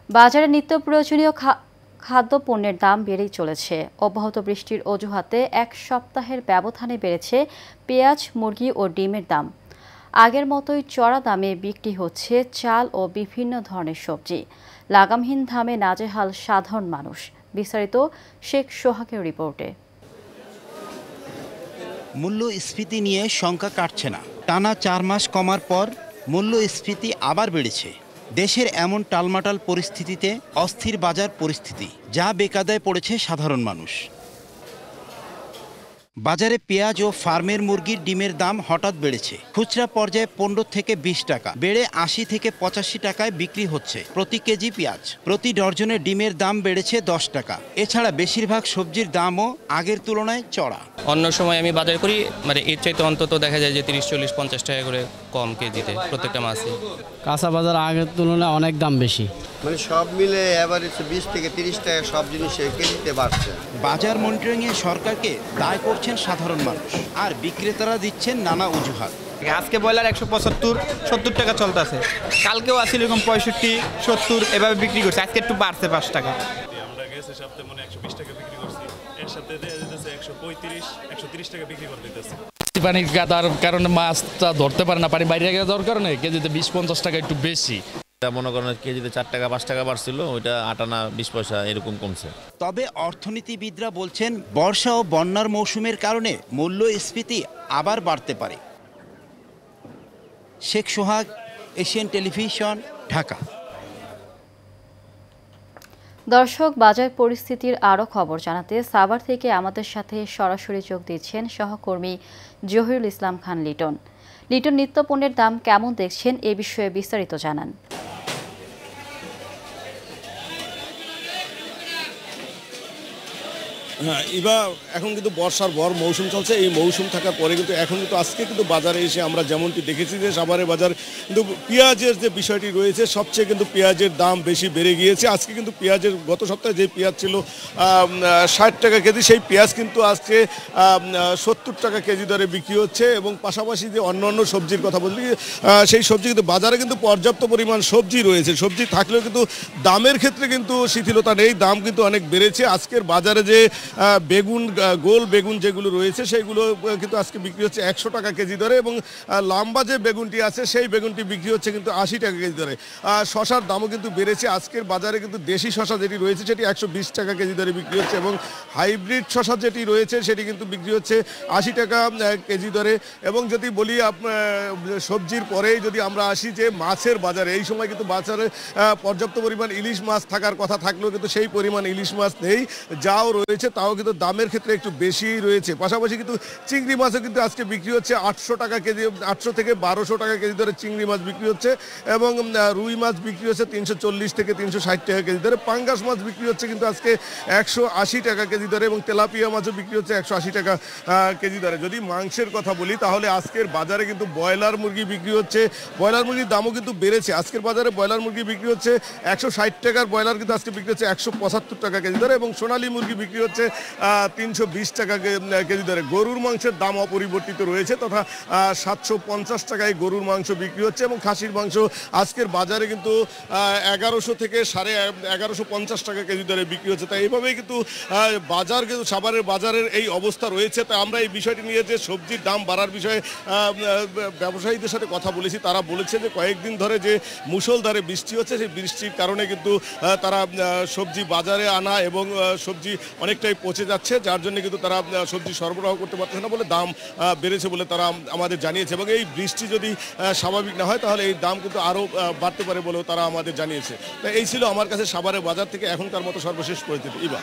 বাজারে নিত্য প্রয়োজনীয় খাদ্যপণ্যের দাম বেড়েই চলেছে। অব্যাহত বৃষ্টির অজুহাতে এক সপ্তাহের ব্যবধানে বেড়েছে পেঁয়াজ, মুরগি ও ডিমের দাম। আগের মতোই চড়া দামে বিক্রি হচ্ছে চাল ও বিভিন্ন ধরনের সবজি। লাগামহীন দামে নাজেহাল সাধারণ মানুষ। বিস্তারিত শেখ সোহাগের রিপোর্টে। মূল্যস্ফীতি নিয়ে শঙ্কা কাটছে না। টানা 4 মাস কমার পর মূল্যস্ফীতি আবার বেড়েছে। দেশের এমন টালমাটাল পরিস্থিতিতে অস্থির বাজার পরিস্থিতি, যা বেকায়দায় পড়েছে সাধারণ মানুষ। বাজারে পেঁয়াজ ও ফার্মের মুরগির ডিমের দাম হঠাৎ বেড়েছে। খুচরা পর্যায়ে 15 থেকে 20 টাকা বেড়ে 80 থেকে 85 টাকায় বিক্রি হচ্ছে প্রতি কেজি পেঁয়াজ। প্রতি ডজনে ডিমের দাম বেড়েছে 10 টাকা। এছাড়া বেশিরভাগ সবজির দামও আগের তুলনায় চড়া। অন্য সময় আমি বাজার করি, এর চাইতে অন্তত দেখা যায় যে 30, 40, 50 টাকা করে কম কেজিতে প্রত্যেকটা মাছে। কাঁচা বাজার আগের তুলনায় অনেক দাম বেশি। সব মিলে এভারেজ 20 থেকে 30 টাকা সব জিনিসের কেজিতে বাড়ছে। বাজার মনিটরিংয়ে সরকারকে দায় করছেন সাধারণ মানুষ, আর বিক্রেতারা দিচ্ছেন নানা অজুহাত। আজকে ব্রয়লার 175-70 টাকা চলতেছে, কালকেও আসলে এরকম 65-70 এভাবে বিক্রি করছে। আজকে একটু বাড়ছে 5 টাকা। আমরা গেছে সপ্তাহে 120 টাকা বিক্রি করছি, এর সপ্তাহে দেয়া যেতেছে 135-130 টাকা বিক্রি করে দিতেছে। পানির কাটার কারণে মাছটা ধরতে পারে না, পানি বাইরে গিয়ে যাওয়ার কারণে কেজিতে 20-50 টাকা একটু বেশি। মনে করেন কেজিতে 4 টাকা 5 টাকা বাড়ছিল, ওইটা 8 আনা 20 পয়সা এরকম কমছে। তবে অর্থনীতিবিদরা বলছেন বর্ষা ও বন্যার মৌসুমের কারণে মূল্যস্ফীতি আবার বাড়তে পারে। শেখ সোহাগ, এশিয়ান টেলিভিশন, ঢাকা। দর্শক, বাজার পরিস্থিতির আরও খবর জানাতে সাভার থেকে আমাদের সাথে সরাসরি যোগ দিচ্ছেন সহকর্মী জহিরুল ইসলাম খান লিটন। লিটন, নিত্য পণ্যের দাম কেমন দেখছেন, এ বিষয়ে বিস্তারিত জানান। হ্যাঁ, এবার এখন কিন্তু বর্ষার ভর মৌসুম চলছে। এই মৌসুম থাকার পরে কিন্তু এখন কিন্তু আজকে কিন্তু বাজারে এসে আমরা যেমনটি দেখেছি যে সাভারের বাজার কিন্তু পেঁয়াজের যে বিষয়টি রয়েছে, সবচেয়ে কিন্তু পেঁয়াজের দাম বেশি বেড়ে গিয়েছে। আজকে কিন্তু পেঁয়াজের গত সপ্তাহে যে পেঁয়াজ ছিল 60 টাকা কেজি, সেই পেঁয়াজ কিন্তু আজকে 70 টাকা কেজি দরে বিক্রি হচ্ছে। এবং পাশাপাশি যে অন্য সবজির কথা বলি, সেই সবজি কিন্তু বাজারে কিন্তু পর্যাপ্ত পরিমাণ সবজি রয়েছে। সবজি থাকলেও কিন্তু দামের ক্ষেত্রে কিন্তু শিথিলতা নেই, দাম কিন্তু অনেক বেড়েছে। আজকের বাজারে যে বেগুন, গোল বেগুন যেগুলো রয়েছে সেইগুলো কিন্তু আজকে বিক্রি হচ্ছে 100 টাকা কেজি দরে, এবং লম্বা যে বেগুনটি আছে সেই বেগুনটি বিক্রি হচ্ছে কিন্তু 80 টাকা কেজি দরে। শশার দামও কিন্তু বেড়েছে। আজকের বাজারে কিন্তু দেশি শশা যেটি রয়েছে সেটি 120 টাকা কেজি দরে বিক্রি হচ্ছে, এবং হাইব্রিড শশা যেটি রয়েছে সেটি কিন্তু বিক্রি হচ্ছে 80 টাকা কেজি দরে। এবং যদি বলি সবজির পরেই যদি আমরা আসি যে মাছের বাজারে, এই সময় কিন্তু বাজারে পর্যাপ্ত পরিমাণ ইলিশ মাছ থাকার কথা থাকলেও কিন্তু সেই পরিমাণ ইলিশ মাছ নেই। যাও রয়েছে তাও কিন্তু দামের ক্ষেত্রে একটু বেশি রয়েছে। পাশাপাশি কিন্তু চিংড়ি মাছও কিন্তু আজকে বিক্রি হচ্ছে 800 টাকা কেজি, 800 থেকে 1200 টাকা কেজি ধরে চিংড়ি মাছ বিক্রি হচ্ছে, এবং রুই মাছ বিক্রি হচ্ছে 340 থেকে 360 টাকা কেজি ধরে। পাঙ্গাস মাছ বিক্রি হচ্ছে কিন্তু আজকে 180 টাকা কেজি ধরে, এবং তেলাপিয়া মাছও বিক্রি হচ্ছে 180 টাকা কেজি ধরে। যদি মাংসের কথা বলি তাহলে আজকের বাজারে কিন্তু ব্রয়লার মুরগি বিক্রি হচ্ছে। ব্রয়লার মুরগির দামও কিন্তু বেড়েছে। আজকের বাজারে ব্রয়লার মুরগি বিক্রি হচ্ছে 160 টাকার ব্রয়লার কিন্তু আজকে বিক্রি হচ্ছে 175 টাকা কেজি ধরে, এবং সোনালী মুরগি বিক্রি হচ্ছে 320 টাকা কেজি দরে। গরুর মাংসের দাম অপরিবর্তিত রয়েছে, তথা 750 টাকায় গরুর মাংস বিক্রি হচ্ছে, এবং খাসির মাংস আজকের বাজারে কিন্তু 1100 থেকে 1150 টাকা কেজি দরে বিক্রি হচ্ছে। তাই এইভাবেই কিন্তু বাজার কিন্তু সাভারের বাজারের এই অবস্থা রয়েছে। তাই আমরা এই বিষয়টি নিয়ে যে সবজির দাম বাড়ার বিষয়ে ব্যবসায়ীদের সাথে কথা বলেছি, তারা বলেছে যে কয়েকদিন ধরে যে মুষলধারে বৃষ্টি হচ্ছে, সেই বৃষ্টির কারণে কিন্তু তারা সবজি বাজারে আনা এবং সবজি অনেকটাই পচে যাচ্ছে, যার জন্য কিন্তু তারা সবজি সরবরাহ করতে পারছে না বলে দাম বেড়েছে বলে তারা আমাদের জানিয়েছে। এবং এই বৃষ্টি যদি স্বাভাবিক না হয় তাহলে এই দাম কিন্তু আরও বাড়তে পারে বলেও তারা আমাদের জানিয়েছে। তো এই ছিল আমার কাছে সাভারের বাজার থেকে এখনকার মতো সর্বশেষ পরিস্থিতি। ইবা।